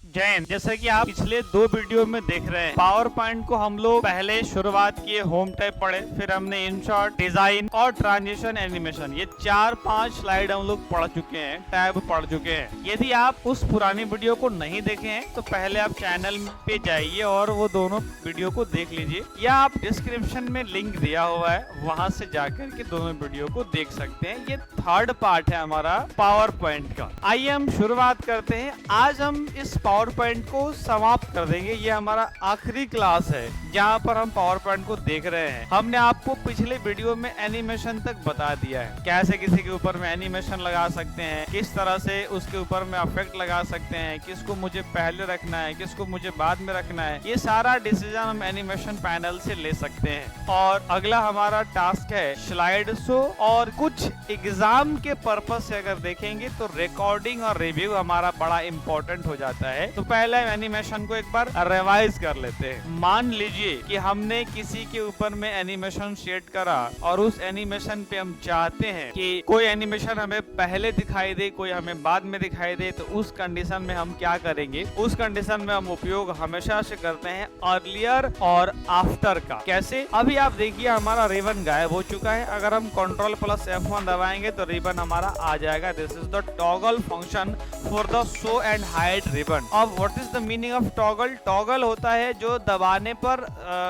जय हिंद। जैसा कि आप पिछले 2 वीडियो में देख रहे हैं, पावर पॉइंट को हम लोग पहले शुरुआत किए, होम टैब पढ़े, फिर हमने इंसर्ट, डिजाइन और ट्रांजिशन एनिमेशन, ये 4-5 स्लाइड हम लोग पढ़ चुके हैं, टैब पढ़ चुके हैं। यदि आप उस पुरानी वीडियो को नहीं देखे हैं तो पहले आप चैनल पे जाइए और वो दोनों वीडियो को देख लीजिए, या आप डिस्क्रिप्शन में लिंक दिया हुआ है, वहां से जाकर के दोनों वीडियो को देख सकते हैं। ये थर्ड पार्ट है हमारा पावर पॉइंट का। आइए हम शुरुआत करते हैं। आज हम इस पावर पॉइंट को समाप्त कर देंगे। ये हमारा आखिरी क्लास है जहाँ पर हम पावर पॉइंट को देख रहे हैं। हमने आपको पिछले वीडियो में एनिमेशन तक बता दिया है, कैसे किसी के ऊपर में एनिमेशन लगा सकते हैं, किस तरह से उसके ऊपर में इफेक्ट लगा सकते हैं, किसको मुझे पहले रखना है, किसको मुझे बाद में रखना है। ये सारा डिसीजन हम एनिमेशन पैनल से ले सकते हैं। और अगला हमारा टास्क है स्लाइड शो। और कुछ एग्जाम के पर्पज से अगर देखेंगे तो रिकॉर्डिंग और रिव्यू हमारा बड़ा इंपॉर्टेंट हो जाता है। तो पहले एनिमेशन को एक बार रिवाइज कर लेते हैं। मान लीजिए कि हमने किसी के ऊपर में एनिमेशन सेट करा और उस एनिमेशन पे हम चाहते हैं कि कोई एनिमेशन हमें पहले दिखाई दे, कोई हमें बाद में दिखाई दे। तो उस कंडीशन में हम क्या करेंगे? उस कंडीशन में हम उपयोग हमेशा से करते हैं अर्लियर और आफ्टर का। कैसे? अभी आप देखिए हमारा रिबन गायब हो चुका है। अगर हम Ctrl+F1 दबाएंगे तो रिबन हमारा आ जाएगा। This is the toggle function for the show and hide ribbon. अब what is the meaning of toggle? Toggle होता है जो दबाने पर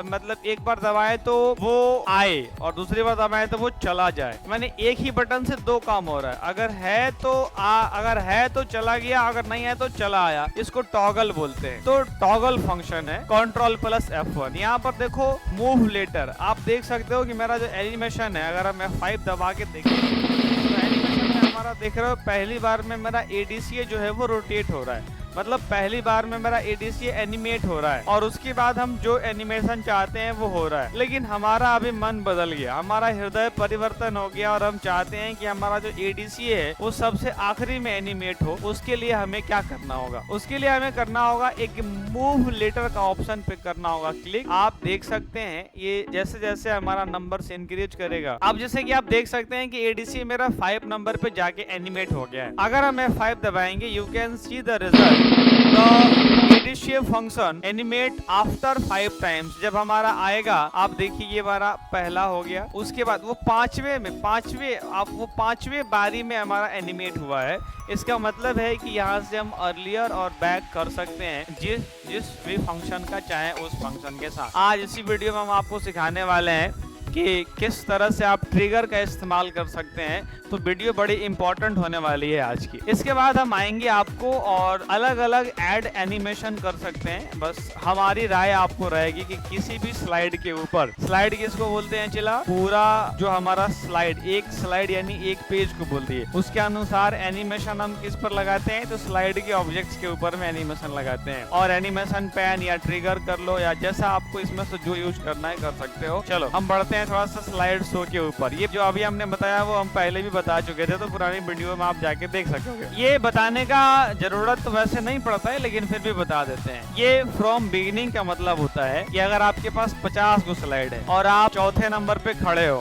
मतलब एक बार दबाए तो वो आए और दूसरी बार दबाए तो वो चला जाए। मैंने एक ही बटन से 2 काम हो रहा है। अगर है तो चला गया, अगर नहीं है तो चला आया। इसको टॉगल बोलते हैं। तो टॉगल फंक्शन है Ctrl+F1। यहाँ पर देखो मूव लेटर, आप देख सकते हो कि मेरा जो एनिमेशन है, अगर हम F5 दबा के देखें तो एनिमेशन में हमारा देख रहे हो पहली बार में मेरा ADCA जो है वो रोटेट हो रहा है। मतलब पहली बार में मेरा ADCA एनिमेट हो रहा है और उसके बाद हम जो एनिमेशन चाहते हैं वो हो रहा है। लेकिन हमारा अभी मन बदल गया, हमारा हृदय परिवर्तन हो गया और हम चाहते हैं कि हमारा जो ADCA है वो सबसे आखिरी में एनिमेट हो। उसके लिए हमें क्या करना होगा? उसके लिए हमें करना होगा एक मूव लेटर का ऑप्शन पे करना होगा क्लिक। आप देख सकते हैं ये जैसे जैसे हमारा नंबर से इंक्रीज करेगा। अब जैसे कि आप देख सकते हैं कि ADCA मेरा 5 नंबर पे जाके एनिमेट हो गया है। अगर हम F5 दबाएंगे, you can see the result. The ADCA function animate after 5 times. जब हमारा आएगा, आप देखिए ये हमारा पहला हो गया, उसके बाद वो पांचवे बारी में हमारा एनिमेट हुआ है। इसका मतलब है कि यहाँ से हम अर्लियर और बैक कर सकते हैं जिस भी फंक्शन का चाहे उस फंक्शन के साथ। आज इसी वीडियो में हम आपको सिखाने वाले हैं कि किस तरह से आप ट्रिगर का इस्तेमाल कर सकते हैं। तो वीडियो बड़ी इंपॉर्टेंट होने वाली है आज की। इसके बाद हम आएंगे आपको और अलग अलग ऐड एनिमेशन कर सकते हैं। बस हमारी राय आपको रहेगी कि किसी भी स्लाइड के ऊपर, स्लाइड किसको बोलते हैं चिला? पूरा जो हमारा स्लाइड, एक स्लाइड यानी एक पेज को बोलती है, उसके अनुसार एनिमेशन हम किस पर लगाते हैं? तो स्लाइड के ऑब्जेक्ट्स के ऊपर में एनिमेशन लगाते हैं। और एनिमेशन पैन या ट्रिगर कर लो, या जैसा आपको इसमें से जो यूज करना है कर सकते हो। चलो हम बढ़ते हैं थोड़ा सा स्लाइड शो के ऊपर। ये जो अभी हमने बताया वो हम पहले भी बता चुके थे, तो पुरानी वीडियो में आप जाके देख सकोगे। ये बताने का जरूरत तो वैसे नहीं पड़ता है, लेकिन फिर भी बता देते हैं। ये फ्रॉम बिगिनिंग का मतलब होता है कि अगर आपके पास 50 को स्लाइड है और आप चौथे नंबर पे खड़े हो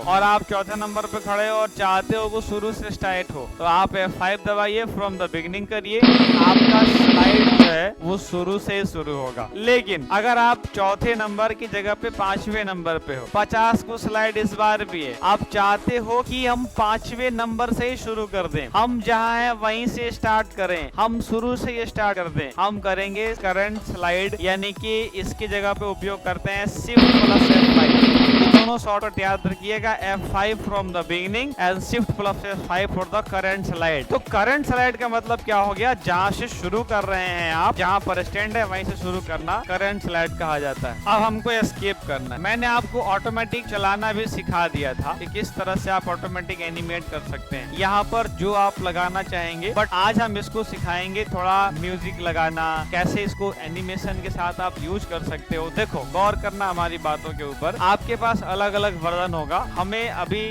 और चाहते हो वो शुरू से स्टार्ट हो, तो आप F5 दबाइए, फ्रॉम द बिगिनिंग करिए, आपका स्लाइड जो है वो शुरू से शुरू होगा। लेकिन अगर आप चौथे नंबर की जगह पे 5वें नंबर पे हो, 50 को स्लाइड इस बार भी है, आप चाहते हो कि हम 5वें नंबर से ही शुरू कर दें, हम जहां हैं वहीं से स्टार्ट करें, हम शुरू से ये स्टार्ट कर दें, हम करेंगे करंट स्लाइड, यानी कि इसकी जगह पे उपयोग करते हैं Shift+F5। दोनों शॉर्टकट याद रखिएगा, F5 from the beginning and Shift+F5 for the current slide. तो करंट स्लाइड का मतलब क्या हो गया? जहां से शुरू कर रहे हैं आप, जहां पर स्टैंड है वहीं से शुरू करना करंट स्लाइड कहा जाता है। अब हमको एस्केप करना है। मैंने आपको ऑटोमेटिक चलाना भी सिखा दिया था कि किस तरह से आप ऑटोमेटिक एनिमेट कर सकते हैं, यहाँ पर जो आप लगाना चाहेंगे। बट आज हम इसको सिखाएंगे थोड़ा म्यूजिक लगाना, कैसे इसको एनिमेशन के साथ आप यूज कर सकते हो। देखो गौर करना हमारी बातों के ऊपर। आपके पास अलग अलग वर्जन होगा। हमें अभी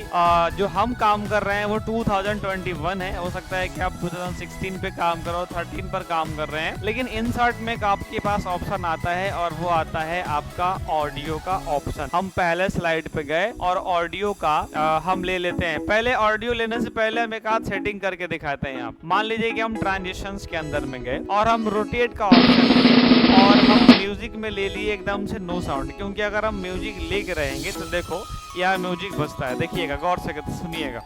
जो हम काम कर रहे हैं वो 2021 है, हो सकता है कि आप 2016 पे काम करो, 13 पर काम कर रहे हैं। लेकिन इंसर्ट में आपके पास ऑप्शन आता है और वो आता है आपका ऑडियो का ऑप्शन। हम पहले स्लाइड पे गए और ऑडियो का हम ले लेते हैं। पहले ऑडियो लेने से पहले हम एक आध सेटिंग करके दिखाते हैं। आप मान लीजिए कि हम ट्रांजिशंस के अंदर में गए और हम रोटेट का ऑप्शन लिए और हम म्यूजिक में ले लिए एकदम से नो साउंड, क्योंकि अगर हम म्यूजिक लेके रहेंगे तो देखो यहाँ म्यूजिक बजता है। देखिएगा, गौर से सुनिएगा,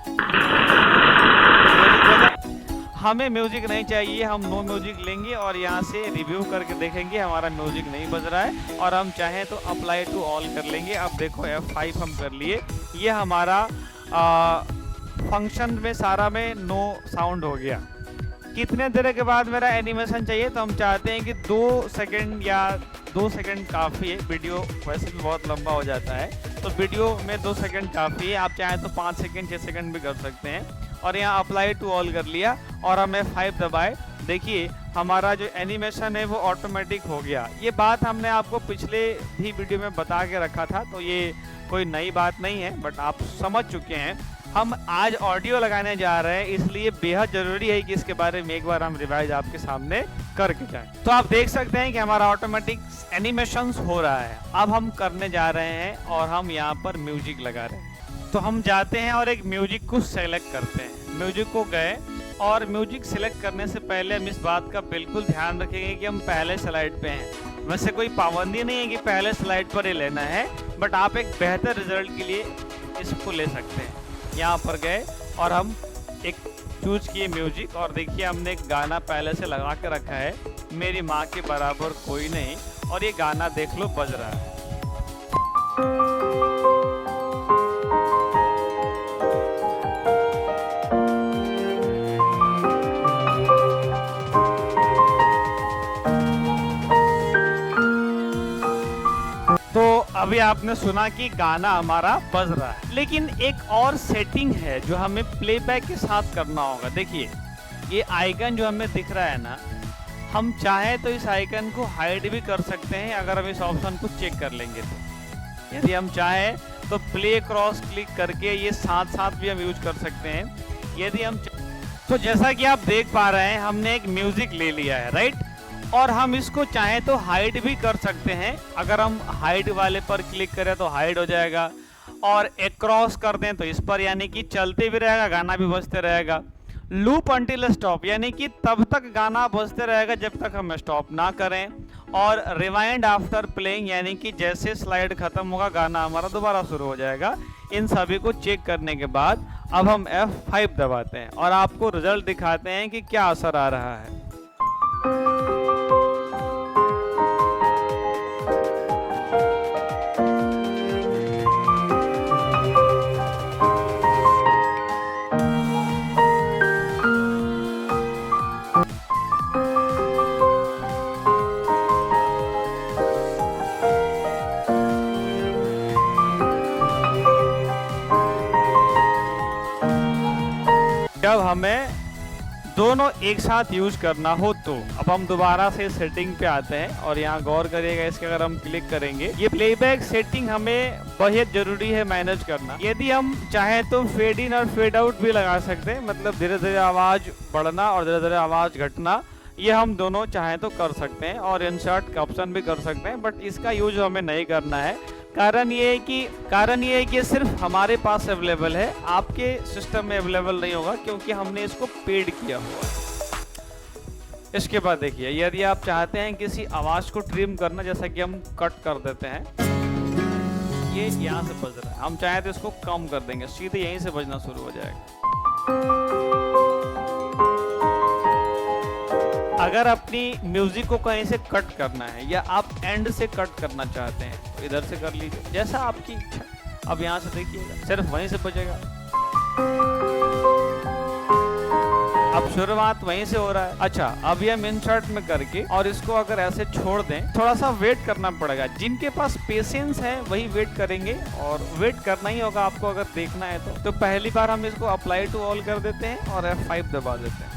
हमें म्यूजिक नहीं चाहिए, हम नो म्यूजिक लेंगे और यहाँ से रिव्यू करके देखेंगे हमारा म्यूजिक नहीं बज रहा है और हम चाहें तो अप्लाई टू ऑल कर लेंगे। अब देखो F5 हम कर लिए, ये हमारा फंक्शन में सारा में नो साउंड हो गया। कितने देर के बाद मेरा एनिमेशन चाहिए, तो हम चाहते हैं कि 2 सेकंड या 2 सेकंड काफ़ी है। वीडियो वैसे भी बहुत लंबा हो जाता है, तो वीडियो में 2 सेकंड काफ़ी है। आप चाहें तो 5 सेकंड 6 सेकंड भी कर सकते हैं। और यहाँ अप्लाई टू ऑल कर लिया और हम F5 दबाए। देखिए हमारा जो एनिमेशन है वो ऑटोमेटिक हो गया। ये बात हमने आपको पिछले भी वीडियो में बता के रखा था, तो ये कोई नई बात नहीं है, बट आप समझ चुके हैं। हम आज ऑडियो लगाने जा रहे हैं, इसलिए बेहद जरूरी है कि इसके बारे में एक बार हम रिवाइज आपके सामने करके जाएं। तो आप देख सकते हैं कि हमारा ऑटोमेटिक एनिमेशंस हो रहा है। अब हम करने जा रहे हैं और हम यहाँ पर म्यूजिक लगा रहे हैं। तो हम जाते हैं और एक म्यूजिक को सेलेक्ट करते हैं। म्यूजिक को गए और म्यूजिक सिलेक्ट करने से पहले हम इस बात का बिल्कुल ध्यान रखेंगे कि हम पहले स्लाइड पे हैं। वैसे कोई पाबंदी नहीं है कि पहले स्लाइड पर ही लेना है, बट आप एक बेहतर रिजल्ट के लिए इसको ले सकते हैं। यहाँ पर गए और हम एक चूज किए म्यूजिक और देखिए हमने एक गाना पहले से लगा के रखा है, मेरी माँ के बराबर कोई नहीं, और ये गाना देख लो बज रहा है। तो अभी आपने सुना कि गाना हमारा बज रहा है, लेकिन एक और सेटिंग है जो हमें प्लेबैक के साथ करना होगा। देखिए ये आइकन जो हमें दिख रहा है ना, हम चाहे तो इस आइकन को हाइड भी कर सकते हैं अगर हम इस ऑप्शन को चेक कर लेंगे तो। यदि हम चाहे तो प्ले क्रॉस क्लिक करके ये साथ साथ भी हम यूज कर सकते हैं। यदि हम तो जैसा कि आप देख पा रहे हैं हमने एक म्यूजिक ले लिया है, राइट, और हम इसको चाहें तो हाइड भी कर सकते हैं। अगर हम हाइड वाले पर क्लिक करें तो हाइड हो जाएगा, और एक क्रॉस कर दें तो इस पर, यानी कि चलते भी रहेगा, गाना भी बजते रहेगा। लूप अंटिल स्टॉप, यानी कि तब तक गाना बजते रहेगा जब तक हम स्टॉप ना करें। और रिवाइंड आफ्टर प्लेइंग, यानी कि जैसे स्लाइड खत्म होगा गाना हमारा दोबारा शुरू हो जाएगा। इन सभी को चेक करने के बाद अब हम F5 दबाते हैं और आपको रिजल्ट दिखाते हैं कि क्या असर आ रहा है। जब हमें दोनों एक साथ यूज करना हो तो अब हम दोबारा से सेटिंग पे आते हैं और यहाँ गौर करिएगा, इसके अगर हम क्लिक करेंगे, ये प्लेबैक सेटिंग हमें बहुत जरूरी है मैनेज करना। यदि हम चाहें तो फेड इन और फेड आउट भी लगा सकते हैं, मतलब धीरे धीरे आवाज बढ़ना और धीरे धीरे आवाज घटना, ये हम दोनों चाहें तो कर सकते हैं। और इंसर्ट का ऑप्शन भी कर सकते हैं, बट इसका यूज हमें नहीं करना है। कारण ये है कि सिर्फ हमारे पास अवेलेबल है, आपके सिस्टम में अवेलेबल नहीं होगा क्योंकि हमने इसको पेड किया हुआ है। इसके बाद देखिए, यदि आप चाहते हैं किसी आवाज को ट्रिम करना, जैसा कि हम कट कर देते हैं, ये यहाँ से बज रहा है, हम चाहें तो इसको कम कर देंगे, सीधे यहीं से बजना शुरू हो जाएगा। अगर अपनी म्यूजिक को कहीं से कट करना है या आप एंड से कट करना चाहते हैं तो इधर से कर लीजिए, जैसा आपकी इच्छा। अब यहाँ से देखिएगा सिर्फ वहीं से बजेगा। अब शुरुआत वहीं से हो रहा है। अच्छा, अब ये हम इंसर्ट में करके और इसको अगर ऐसे छोड़ दें, थोड़ा सा वेट करना पड़ेगा। जिनके पास पेशेंस है वही वेट करेंगे, और वेट करना ही होगा आपको अगर देखना है तो पहली बार हम इसको अप्लाई टू ऑल कर देते हैं और F5 दबा देते हैं।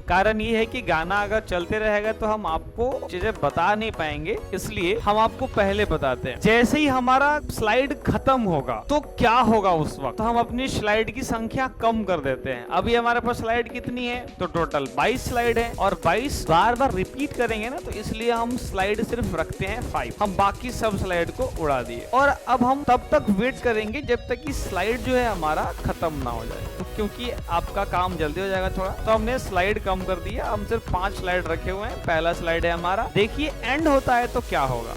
कारण ये है कि गाना अगर चलते रहेगा तो हम आपको चीजें बता नहीं पाएंगे, इसलिए हम आपको पहले बताते हैं। जैसे ही हमारा स्लाइड खत्म होगा तो क्या होगा उस वक्त, तो हम अपनी स्लाइड की संख्या कम कर देते हैं। अभी हमारे पास स्लाइड कितनी है, तो टोटल 22 स्लाइड है, और 22 बार बार रिपीट करेंगे ना, तो इसलिए हम स्लाइड सिर्फ रखते हैं 5। हम बाकी सब स्लाइड को उड़ा दिए, और अब हम तब तक वेट करेंगे जब तक कि स्लाइड जो है हमारा खत्म ना हो जाए। तो क्योंकि आपका काम जल्दी हो जाएगा थोड़ा, तो हमने स्लाइड कम कर दिया। हम सिर्फ 5 स्लाइड रखे हुए हैं। पहला स्लाइड है हमारा, देखिए एंड होता है तो क्या होगा।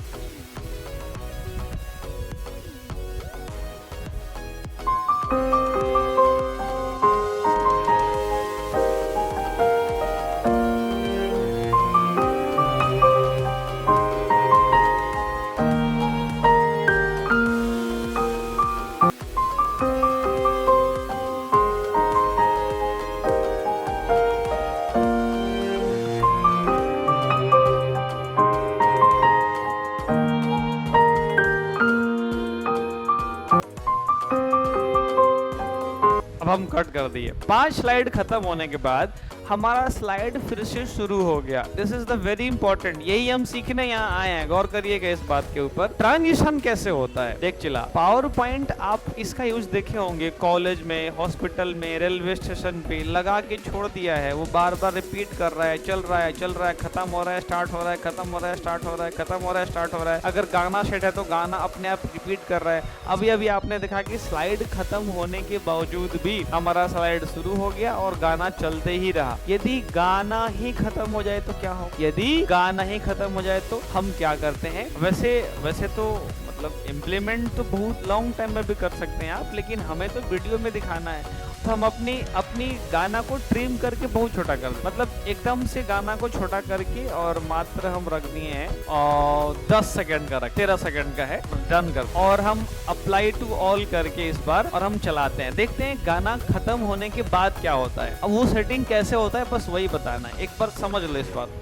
अब हम कट कर दिए। 5 स्लाइड खत्म होने के बाद हमारा स्लाइड फिर से शुरू हो गया। This is the very important, यही हम सीखने यहाँ आए हैं। गौर करिएगा इस बात के ऊपर, ट्रांजिशन कैसे होता है। देख चला, पावर पॉइंट आप इसका यूज देखे होंगे कॉलेज में, हॉस्पिटल में, रेलवे स्टेशन पे लगा के छोड़ दिया है। वो बार बार रिपीट कर रहा है, चल रहा है, चल रहा है, खत्म हो रहा है, स्टार्ट हो रहा है, खत्म हो रहा है, स्टार्ट हो रहा है, खत्म हो रहा है, स्टार्ट हो रहा है। अगर गाना सेट है तो गाना अपने आप रिपीट कर रहा है। अभी अभी आपने देखा कि स्लाइड खत्म होने के बावजूद भी हमारा स्लाइड शुरू हो गया और गाना चलते ही रहा। यदि गाना ही खत्म हो जाए तो क्या हो, यदि गाना ही खत्म हो जाए तो हम क्या करते हैं। वैसे तो मतलब इम्प्लीमेंट तो बहुत लॉन्ग टाइम में भी कर सकते हैं आप, लेकिन हमें तो वीडियो में दिखाना है, तो हम अपनी गाना को ट्रिम करके बहुत छोटा कर, मतलब एकदम से गाना को छोटा करके, और मात्र हम रख दिए हैं और 10 सेकंड का, 13 सेकंड का है, डन कर, और हम अप्लाई टू ऑल करके इस बार, और हम चलाते हैं, देखते हैं गाना खत्म होने के बाद क्या होता है। अब वो सेटिंग कैसे होता है बस वही बताना है, एक बार समझ लो इस बात।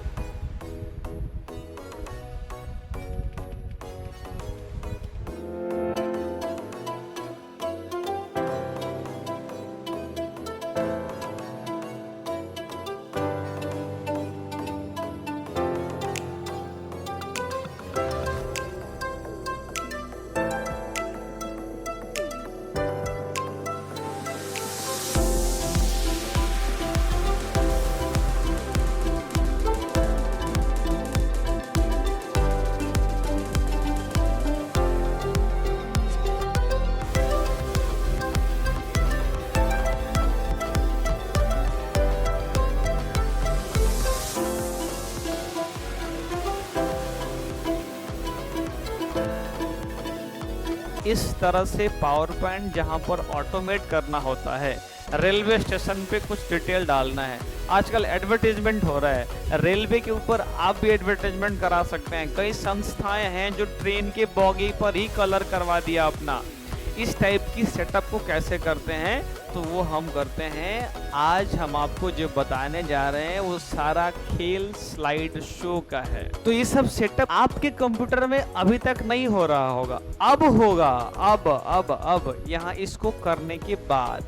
इस तरह से पावर पॉइंट जहां पर ऑटोमेट करना होता है, रेलवे स्टेशन पे कुछ डिटेल डालना है। आजकल एडवर्टाइजमेंट हो रहा है रेलवे के ऊपर, आप भी एडवर्टाइजमेंट करा सकते हैं। कई संस्थाएं हैं जो ट्रेन के बॉगी पर ही कलर करवा दिया अपना। इस टाइप की सेटअप को कैसे करते हैं तो वो हम करते हैं। आज हम आपको जो बताने जा रहे हैं वो सारा खेल स्लाइड शो का है। तो ये सब सेटअप आपके कंप्यूटर में अभी तक नहीं हो रहा होगा, अब होगा। अब यहाँ इसको करने के बाद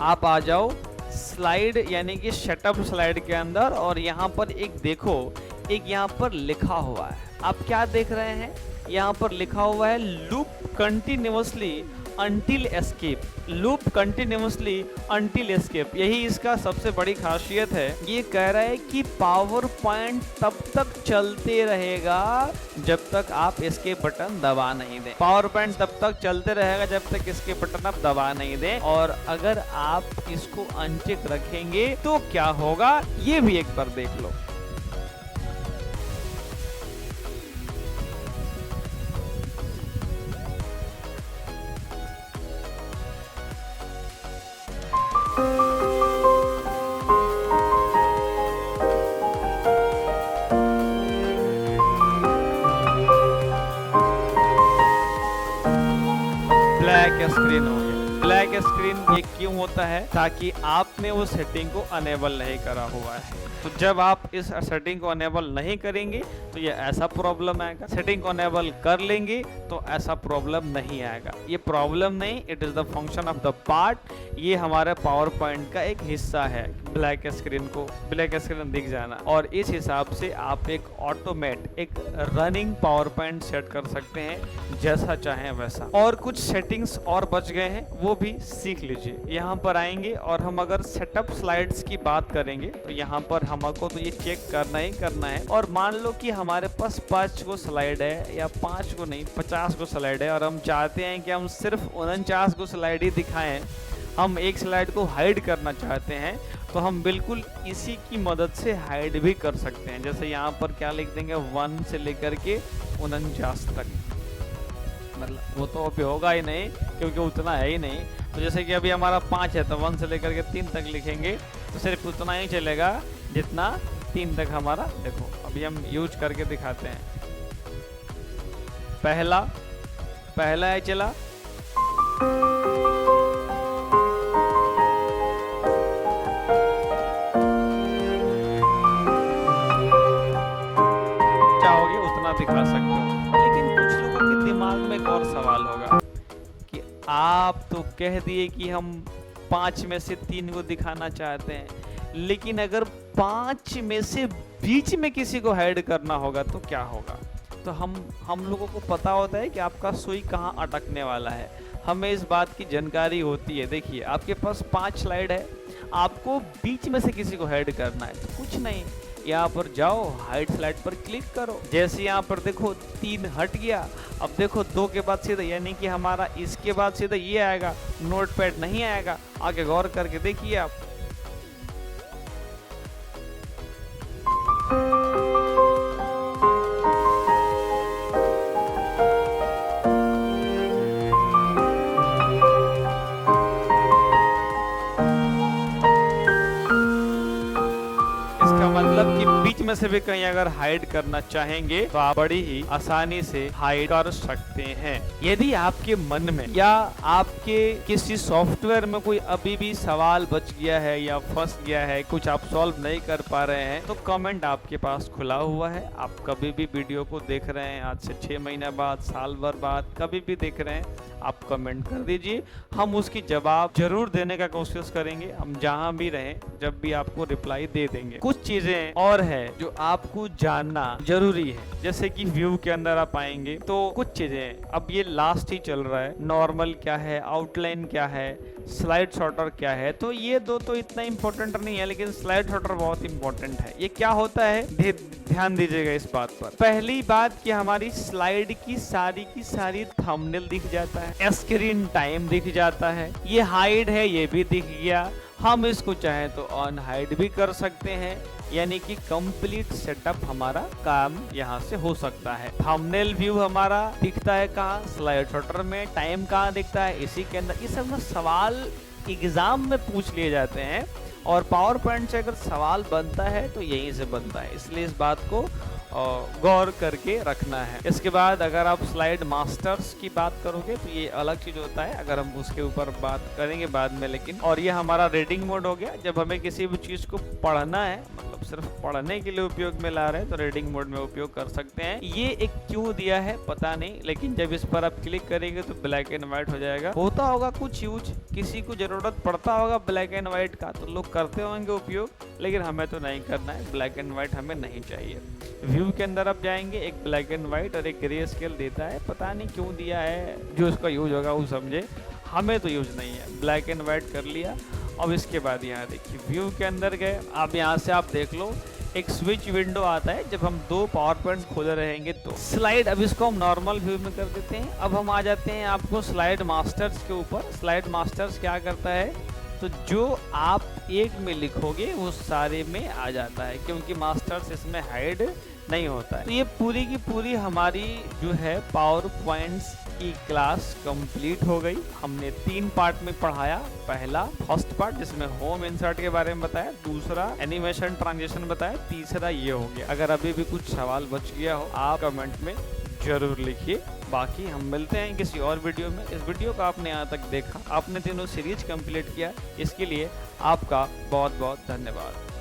आप आ जाओ स्लाइड यानी कि सेटअप स्लाइड के अंदर, और यहाँ पर एक देखो, एक यहाँ पर लिखा हुआ है। आप क्या देख रहे हैं, यहाँ पर लिखा हुआ है loop continuously until escape. Loop continuously until escape, यही इसका सबसे बड़ी खासियत है। ये कह रहा है कि पावर पॉइंट तब तक चलते रहेगा जब तक आप एस्केप बटन दबा नहीं दें। पावर पॉइंट तब तक चलते रहेगा जब तक एस्केप बटन आप दबा नहीं दें। और अगर आप इसको अनचेक रखेंगे तो क्या होगा, ये भी एक बार देख लो। ब्लैक स्क्रीन हो गया। ब्लैक स्क्रीन ये क्यों होता है? ताकि आपने वो सेटिंग को अनेबल नहीं करा हुआ है। तो जब आप इस सेटिंग को अनेबल नहीं करेंगे तो ये ऐसा प्रॉब्लम आएगा। सेटिंग को अनेबल कर लेंगे तो ऐसा प्रॉब्लम नहीं आएगा। ये प्रॉब्लम नहीं, it is the function of the part. ये हमारे पावर पॉइंट का एक हिस्सा है, ब्लैक स्क्रीन दिख जाना। और इस हिसाब से आप एक एक रनिंग पावर पॉइंट सेट कर सकते हैं, जैसा चाहें वैसा। और कुछ सेटिंग्स और बच गए हैं, वो भी सीख लीजिए। यहाँ पर आएंगे और हम अगर सेटअप स्लाइड्स की बात करेंगे तो यहाँ पर हमको तो ये चेक करना ही करना है। और मान लो कि हमारे पास 5 को स्लाइड है, या 5 को नहीं 50 को स्लाइड है, और हम चाहते हैं कि हम सिर्फ 49 को स्लाइड ही दिखाएं। हम एक स्लाइड को हाइड करना चाहते हैं तो हम बिल्कुल इसी की मदद से हाइड भी कर सकते हैं। जैसे यहाँ पर क्या लिख देंगे, 1 से लेकर के 49 तक। मतलब वो तो अभी होगा ही नहीं क्योंकि उतना है ही नहीं। तो जैसे कि अभी हमारा 5 है तो 1 से लेकर के 3 तक लिखेंगे तो सिर्फ उतना ही चलेगा जितना 3 तक हमारा। देखो अभी हम यूज करके दिखाते हैं। पहला है चला, चाहोगे उतना दिखा सकते हो। लेकिन कुछ लोगों के दिमाग में एक और सवाल होगा कि आप तो कह दिए कि हम 5 में से 3 को दिखाना चाहते हैं, लेकिन अगर 5 में से बीच में किसी को हाइड करना होगा तो क्या होगा? तो हम लोगों को पता होता है कि आपका सुई कहाँ अटकने वाला है, हमें इस बात की जानकारी होती है। देखिए आपके पास 5 स्लाइड है, आपको बीच में से किसी को हाइड करना है तो कुछ नहीं, यहाँ पर जाओ, हाइड स्लाइड पर क्लिक करो। जैसे यहाँ पर देखो 3 हट गया। अब देखो 2 के बाद सीधा, यानी कि हमारा इसके बाद सीधा ये आएगा, नोटपैड नहीं आएगा। आगे गौर करके देखिए आप। मतलब कि बीच में से भी कहीं अगर हाइड करना चाहेंगे तो आप बड़ी ही आसानी से हाइड कर सकते हैं। यदि आपके मन में या आपके किसी सॉफ्टवेयर में कोई अभी भी सवाल बच गया है या फंस गया है, कुछ आप सॉल्व नहीं कर पा रहे हैं, तो कमेंट आपके पास खुला हुआ है। आप कभी भी वीडियो को देख रहे हैं, आज से 6 महीने बाद, साल भर बाद, कभी भी देख रहे हैं, आप कमेंट कर दीजिए। हम उसकी जवाब जरूर देने का कोशिश करेंगे। हम जहां भी रहें, जब भी आपको रिप्लाई दे देंगे। कुछ चीजें और है जो आपको जानना जरूरी है, जैसे कि व्यू के अंदर आप आएंगे तो कुछ चीजें, अब ये लास्ट ही चल रहा है, नॉर्मल क्या है, आउटलाइन क्या है, स्लाइड शॉर्टर क्या है, तो ये दो तो इतना इम्पोर्टेंट नहीं है, लेकिन स्लाइड शॉर्टर बहुत इंपॉर्टेंट है। ये क्या होता है, ध्यान दीजिएगा इस बात पर। पहली बात कि हमारी स्लाइड की सारी थंबनेल दिख जाता है, स्क्रीन टाइम दिख जाता है, ये हाइड है ये भी दिख गया। हम इसको चाहे तो ऑन हाइड भी कर सकते हैं, यानी कि कंप्लीट सेटअप हमारा काम यहाँ से हो सकता है। थंबनेल व्यू हमारा दिखता है कहाँ, स्लाइड शॉर्टर में। टाइम कहाँ दिखता है, इसी के अंदर। ये सब ना सवाल एग्जाम में पूछ लिए जाते हैं, और पावर पॉइंट से अगर सवाल बनता है तो यहीं से बनता है, इसलिए इस बात को गौर करके रखना है। इसके बाद अगर आप स्लाइड मास्टर्स की बात करोगे तो ये अलग चीज होता है, अगर हम उसके ऊपर बात करेंगे बाद में। लेकिन और ये हमारा रीडिंग मोड हो गया, जब हमें किसी भी चीज को पढ़ना है, मतलब सिर्फ पढ़ने के लिए उपयोग में ला रहे हैं तो रीडिंग मोड में उपयोग कर सकते हैं। ये एक क्यों दिया है पता नहीं, लेकिन जब इस पर आप क्लिक करेंगे तो ब्लैक एंड व्हाइट हो जाएगा। होता होगा कुछ यूज, किसी को जरूरत पड़ता होगा ब्लैक एंड व्हाइट का तो लोग करते होंगे उपयोग, लेकिन हमें तो नहीं करना है। ब्लैक एंड व्हाइट हमें नहीं चाहिए। व्यू के अंदर आप जाएंगे, एक ब्लैक एंड व्हाइट और एक ग्रे स्केल देता है, पता नहीं क्यों दिया है, जो उसका यूज होगा वो समझे, हमें तो यूज नहीं है। ब्लैक एंड व्हाइट कर लिया। अब इसके बाद यहाँ देखिए व्यू के अंदर गए, अब यहाँ से आप देख लो एक स्विच विंडो आता है, जब हम 2 पावर पॉइंट खोले रहेंगे तो स्लाइड, अब इसको हम नॉर्मल व्यू में कर देते हैं। अब हम आ जाते हैं आपको स्लाइड मास्टर्स के ऊपर। स्लाइड मास्टर्स क्या करता है, तो जो आप एक में लिखोगे वो सारे में आ जाता है, क्योंकि मास्टर्स इसमें हाइड नहीं होता है। तो ये पूरी की पूरी हमारी जो है पावर पॉइंट्स की क्लास कंप्लीट हो गई। हमने 3 पार्ट में पढ़ाया। पहला फर्स्ट पार्ट जिसमें होम इंसर्ट के बारे में बताया, दूसरा एनिमेशन ट्रांजिशन बताया, तीसरा ये हो गया। अगर अभी भी कुछ सवाल बच गया हो आप कमेंट में जरूर लिखिए। बाकी हम मिलते हैं किसी और वीडियो में। इस वीडियो को आपने यहाँ तक देखा, आपने तीनों सीरीज कंप्लीट किया, इसके लिए आपका बहुत बहुत धन्यवाद।